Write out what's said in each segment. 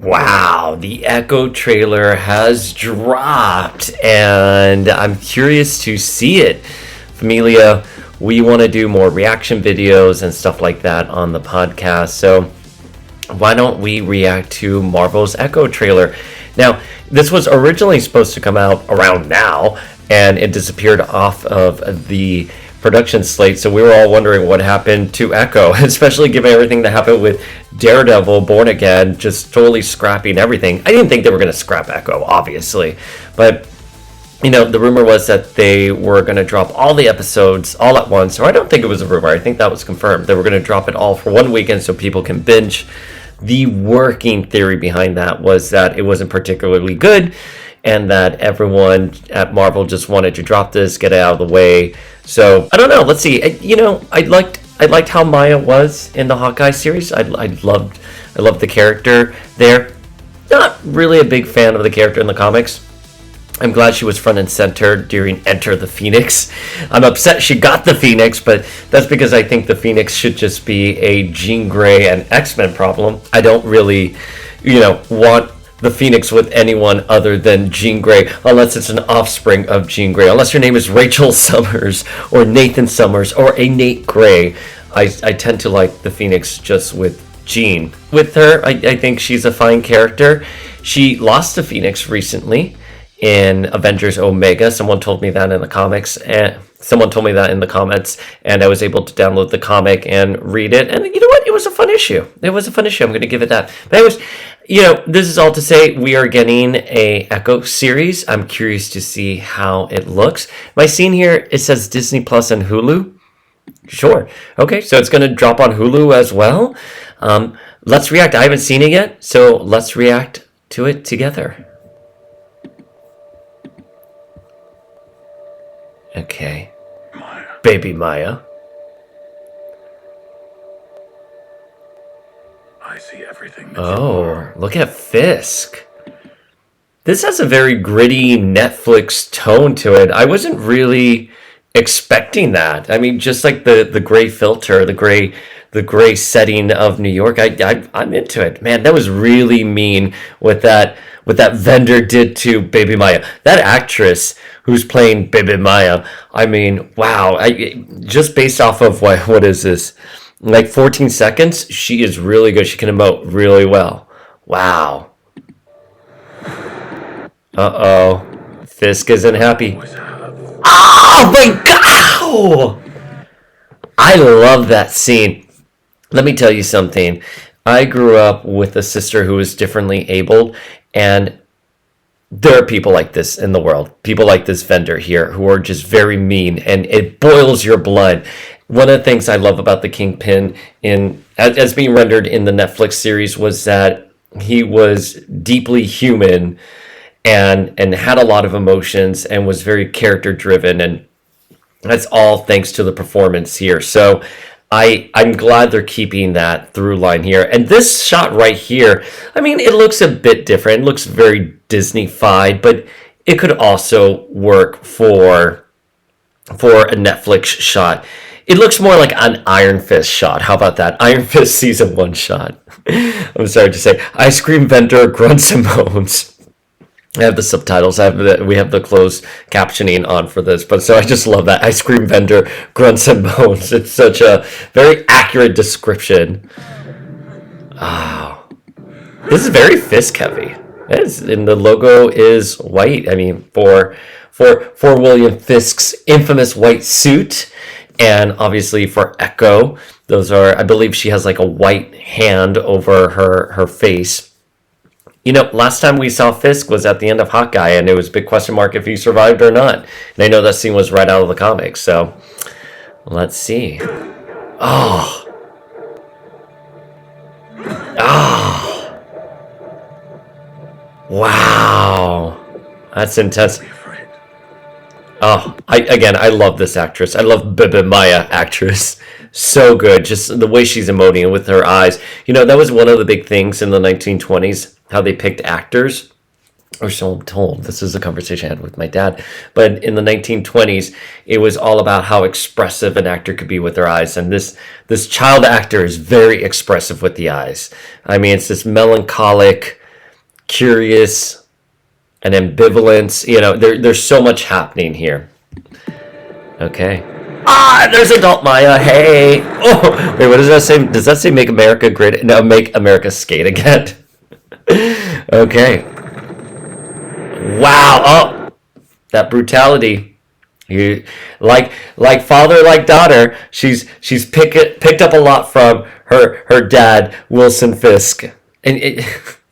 Wow, the Echo trailer has dropped, and I'm curious to see it. Familia, we want to do more reaction videos and stuff like that on the podcast, so why don't we react to Marvel's Echo trailer? Now, this was originally supposed to come out around now, and it disappeared off of the production slate, so we were all wondering what happened to Echo, especially given everything that happened with Daredevil, Born Again, just totally scrapping everything. I didn't think they were going to scrap Echo, obviously, but the rumor was that they were going to drop all the episodes all at once, or I don't think it was a rumor, I think that was confirmed. They were going to drop it all for one weekend so people can binge. The working theory behind that was that it wasn't particularly good, and that everyone at Marvel just wanted to drop this, get it out of the way. So I don't know. Let's see. I liked how Maya was in the Hawkeye series. I loved the character there. Not really a big fan of the character in the comics. I'm glad she was front and center during Enter the Phoenix. I'm upset she got the Phoenix, but that's because I think the Phoenix should just be a Jean Grey and X-Men problem. I don't really, want the Phoenix with anyone other than Jean Grey, unless it's an offspring of Jean Grey. Unless her name is Rachel Summers or Nathan Summers or a Nate Grey. I tend to like the Phoenix just with Jean. With her, I think she's a fine character. She lost the Phoenix recently in Avengers Omega. Someone told me that in the comics, and someone told me that in the comments, and I was able to download the comic and read it. And you know what? It was a fun issue. I'm going to give it that. But anyways, this is all to say we are getting a Echo series. I'm curious to see how it looks. My scene here, it says Disney Plus and Hulu. Sure. Okay, so it's going to drop on Hulu as well. Let's react. I haven't seen it yet, so let's react to it together. Okay. Maya. Baby Maya. I see everything. Oh, look at Fisk. This has a very gritty Netflix tone to it. I wasn't really expecting that. I mean, just like the gray filter, the gray setting of New York. I'm into it. Man, that was really mean what that vendor did to Baby Maya. That actress who's playing Baby Maya, I mean, wow. Just based off of what is this? Like 14 seconds, she is really good. She can emote really well. Wow. Uh-oh. Fisk isn't happy. Oh my god! I love that scene. Let me tell you something. I grew up with a sister who was differently abled, and there are people like this in the world. People like this vendor here who are just very mean, and it boils your blood. One of the things I love about the Kingpin as being rendered in the Netflix series was that he was deeply human and had a lot of emotions and was very character driven, and that's all thanks to the performance here. So I'm glad they're keeping that through line here. And this shot right here, I mean, it looks a bit different. It looks very Disney-fied, but it could also work for a Netflix shot. It looks more like an Iron Fist shot. How about that? Iron Fist season 1 shot. I'm sorry to say. Ice cream vendor grunts and moans. I have the subtitles. We have the closed captioning on for this, but so I just love that ice cream vendor grunts and moans. It's such a very accurate description. Oh, this is very Fisk heavy. And the logo is white. I mean, for William Fisk's infamous white suit, and obviously for Echo, those are. I believe she has like a white hand over her face. Last time we saw Fisk was at the end of Hawkeye, and it was a big question mark if he survived or not. And I know that scene was right out of the comics, so let's see. Oh. Wow. That's intense. Oh, I love this actress. I love Baby Maya actress. So good. Just the way she's emoting with her eyes. That was one of the big things in the 1920s, how they picked actors. Or so I'm told. This is a conversation I had with my dad. But in the 1920s, it was all about how expressive an actor could be with their eyes. And this child actor is very expressive with the eyes. I mean, it's this melancholic curious, and ambivalence. There's so much happening here. Okay. There's adult Maya. Hey. Oh, wait, what does that say? Does that say make America great? No, make America skate again. Okay. Wow. Oh, that brutality. You like father, like daughter. She's picked up a lot from her dad, Wilson Fisk, and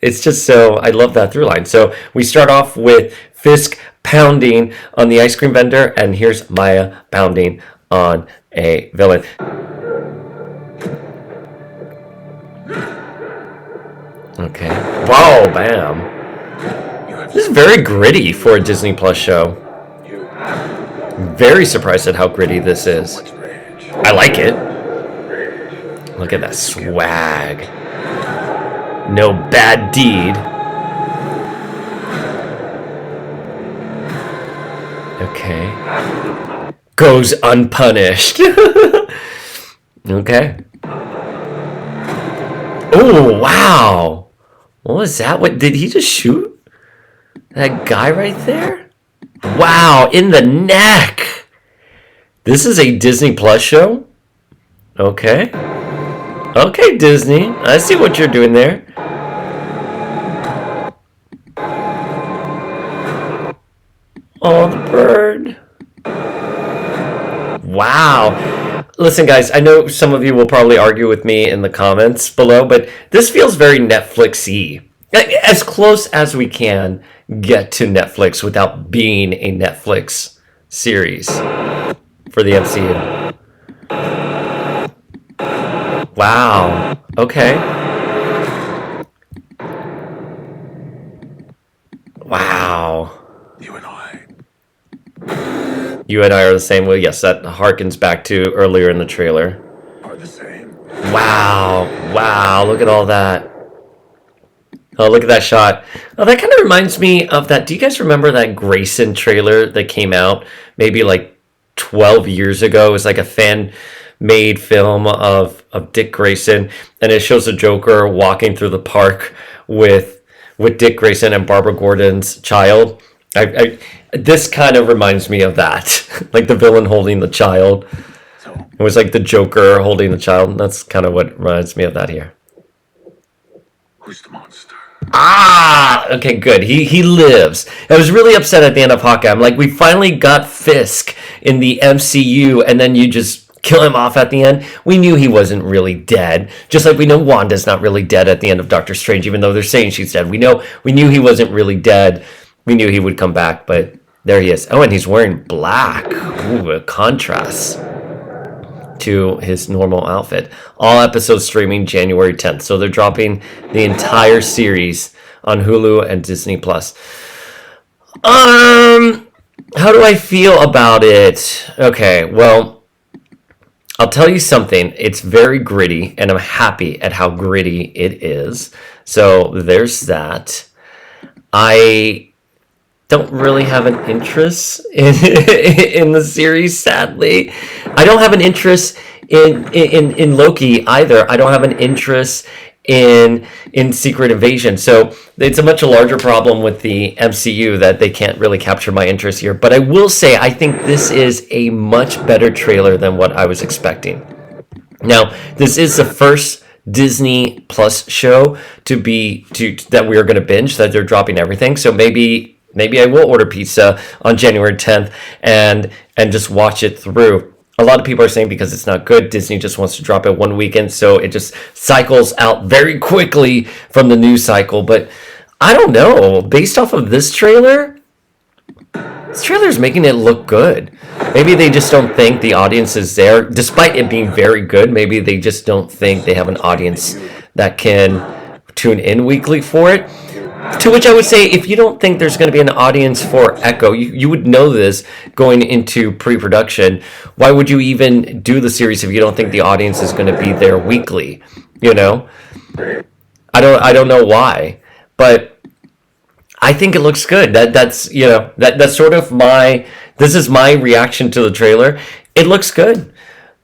it's just so, I love that through line. So we start off with Fisk pounding on the ice cream vendor, and here's Maya pounding on a villain. Okay. Whoa, bam. This is very gritty for a Disney Plus show. Very surprised at how gritty this is. I like it. Look at that swag. No bad deed. Okay. Goes unpunished. Okay. Oh, wow. What was that? What did he just shoot? That guy right there? Wow, in the neck. This is a Disney Plus show? Okay. Okay, Disney. I see what you're doing there. Oh, the bird. Wow. Listen, guys, I know some of you will probably argue with me in the comments below, but this feels very Netflix-y. As close as we can get to Netflix without being a Netflix series for the MCU. Wow. Okay. Wow. You and I are the same way. Yes, that harkens back to earlier in the trailer. Are the same. Wow. Wow. Look at all that. Oh, look at that shot. Oh, that kind of reminds me of that. Do you guys remember that Grayson trailer that came out maybe like 12 years ago? It was like a fan-made film of Dick Grayson, and it shows the Joker walking through the park with Dick Grayson and Barbara Gordon's child. This kind of reminds me of that, like the villain holding the child. It was like the Joker holding the child. That's kind of what reminds me of that here. Who's the monster? Okay, good. He lives. I was really upset at the end of Hawkeye. I'm like, we finally got Fisk in the MCU, and then you just kill him off at the end. We knew he wasn't really dead. Just like we know Wanda's not really dead at the end of Doctor Strange, even though they're saying she's dead. We knew he wasn't really dead. We knew he would come back, but there he is. Oh, and he's wearing black. Ooh, a contrast to his normal outfit. All episodes streaming January 10th. So they're dropping the entire series on Hulu and Disney Plus. How do I feel about it? Okay, well, I'll tell you something. It's very gritty, and I'm happy at how gritty it is. So there's that. I don't really have an interest in the series, sadly. I don't have an interest in Loki either. I don't have an interest in Secret Invasion. So it's a much larger problem with the MCU that they can't really capture my interest here. But I will say I think this is a much better trailer than what I was expecting. Now, this is the first Disney Plus show that we are going to binge, that they're dropping everything. So maybe I will order pizza on January 10th and just watch it through. A lot of people are saying because it's not good, Disney just wants to drop it one weekend, so it just cycles out very quickly from the news cycle. But I don't know. Based off of this trailer is making it look good. Maybe they just don't think the audience is there. Despite it being very good, maybe they just don't think they have an audience that can tune in weekly for it. To which I would say, if you don't think there's going to be an audience for Echo, you would know this going into pre-production. Why would you even do the series if you don't think the audience is going to be there weekly? You know, I don't know why, but I think it looks good. That's sort of this is my reaction to the trailer. It looks good.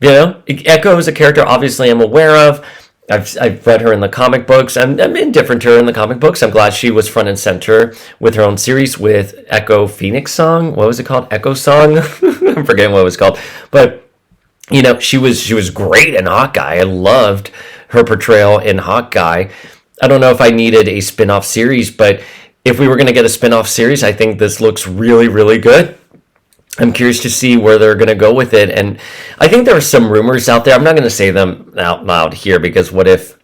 You know, Echo is a character obviously I'm aware of. I've read her in the comic books. I'm indifferent to her in the comic books. I'm glad she was front and center with her own series with Echo Phoenix Song. What was it called? Echo Song? I'm forgetting what it was called. But she was great in Hawkeye. I loved her portrayal in Hawkeye. I don't know if I needed a spin-off series, but if we were going to get a spin-off series, I think this looks really, really good. I'm curious to see where they're going to go with it. And I think there are some rumors out there. I'm not going to say them out loud here because what if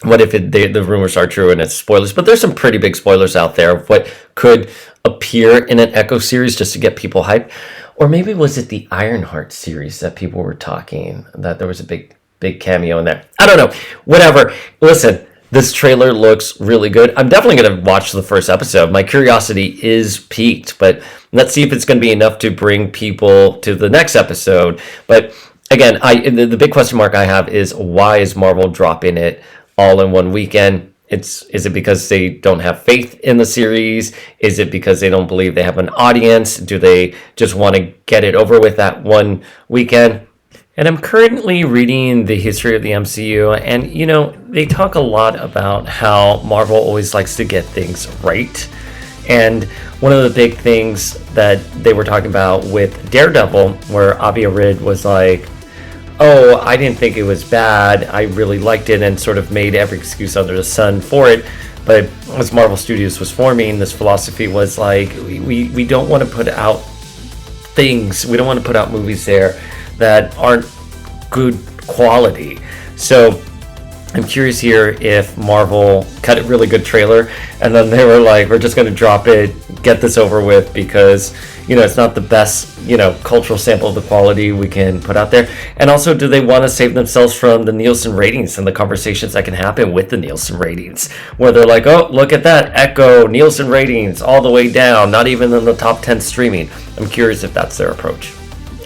the rumors are true and it's spoilers? But there's some pretty big spoilers out there of what could appear in an Echo series just to get people hyped. Or maybe was it the Ironheart series that people were talking, that there was a big cameo in there? I don't know. Whatever. Listen, this trailer looks really good. I'm definitely going to watch the first episode. My curiosity is piqued, but let's see if it's going to be enough to bring people to the next episode. But again, the big question mark I have is, why is Marvel dropping it all in one weekend? Is it because they don't have faith in the series? Is it because they don't believe they have an audience? Do they just want to get it over with that one weekend? And I'm currently reading the history of the MCU, and they talk a lot about how Marvel always likes to get things right. And one of the big things that they were talking about with Daredevil, where Avi Arad was like, oh, I didn't think it was bad, I really liked it, and sort of made every excuse under the sun for it. But as Marvel Studios was forming, this philosophy was like, we don't want to put out things, we don't want to put out movies there that aren't good quality. So I'm curious here if Marvel cut a really good trailer and then they were like, we're just going to drop it, get this over with, because it's not the best cultural sample of the quality we can put out there. And also, do they want to save themselves from the Nielsen ratings and the conversations that can happen with the Nielsen ratings, where they're like, oh, look at that, Echo Nielsen ratings all the way down, not even in the top 10 streaming. I'm curious if that's their approach.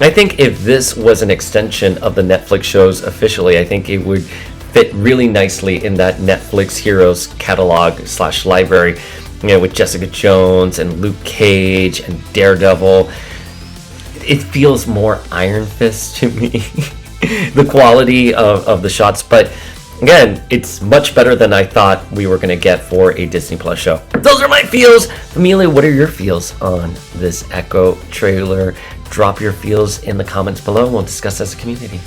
I think if this was an extension of the Netflix shows officially, I think it would fit really nicely in that Netflix Heroes catalog / library, with Jessica Jones and Luke Cage and Daredevil. It feels more Iron Fist to me, the quality of the shots. But again, it's much better than I thought we were going to get for a Disney Plus show. Those are my feels. Familia, what are your feels on this Echo trailer? Drop your feels in the comments below. We'll discuss as a community.